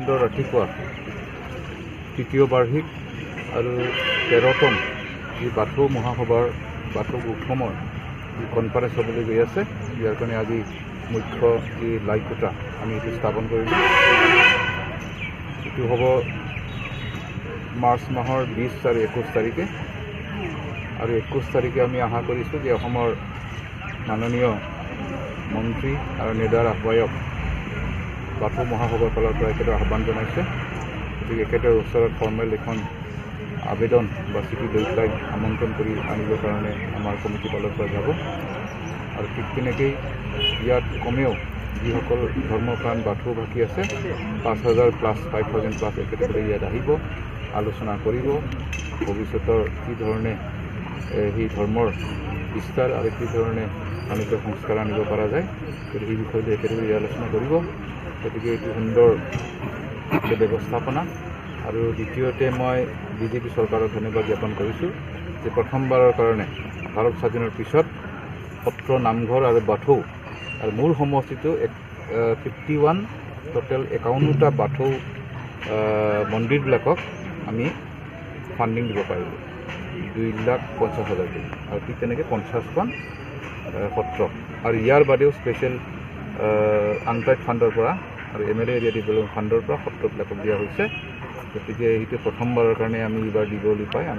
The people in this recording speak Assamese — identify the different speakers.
Speaker 1: সুন্দৰ ৰাতিপুৱা তৃতীয় বাৰ্ষিক আৰু 13তম যি বাথৌ মহাসভাৰ বাথৌ উৎসৱৰ যি কনফাৰেন্স হ'বলৈ গৈ আছে, ইয়াৰ কাৰণে আজি মুখ্য যি লাইকুটা আমি এইটো স্থাপন কৰিলোঁ। এইটো হ'ব মাৰ্চ মাহৰ 20 আৰু 21 তাৰিখে, আৰু 21 তাৰিখে আমি আশা কৰিছোঁ যে অসমৰ মাননীয় মন্ত্ৰী আৰু নেডাৰ আহ্বায়ক বাথৌ মহাসভাৰ ফালৰ পৰা একেটা আহ্বান জনাইছে। গতিকে একেটাৰ ওচৰত ফৰ্মেল এখন আবেদন বা চিঠি লৈ পেলাই আমন্ত্ৰণ কৰি আনিবৰ কাৰণে আমাৰ কমিটি ফালৰ পৰা যাব। আৰু ঠিক তেনেকেই ইয়াত কমেও যিসকল ধৰ্মপ্ৰাণ বাথৌভাষী আছে 5,000+ একেবাৰে ইয়াত আহিব, আলোচনা কৰিব ভৱিষ্যতৰ কি ধৰণে সেই ধৰ্মৰ বিস্তাৰ আৰু কি ধৰণে মানুহে সংস্কাৰ আনিব পৰা যায়, গতিকে এই বিষয়টো একেবাৰে আলোচনা কৰিব। গতিকে এইটো সুন্দৰ ব্যৱস্থাপনা। আৰু দ্বিতীয়তে মই বিজেপি চৰকাৰক ধন্যবাদ জ্ঞাপন কৰিছোঁ যে প্ৰথমবাৰৰ কাৰণে ভাৰত স্বাধীনৰ পিছত সত্ৰ, নামঘৰ আৰু বাথৌ আৰু মূল সমষ্টিটো 51 টোটেল 51টা বাথৌ মন্দিৰবিলাকক আমি ফাণ্ডিং দিব পাৰিলোঁ 2,50,000 টকা, আৰু ঠিক তেনেকৈ 50খন সত্ৰ, আৰু ইয়াৰ বাদেও স্পেচিয়েল আনটাইড ফাণ্ডৰ পৰা আৰু MLA এৰিয়া ডেভেলপমেণ্ট ফাণ্ডৰ পৰা সত্ৰবিলাকক দিয়া হৈছে। গতিকে এইটো প্ৰথমবাৰৰ কাৰণে আমি এইবাৰ দিবলৈ পাই আমি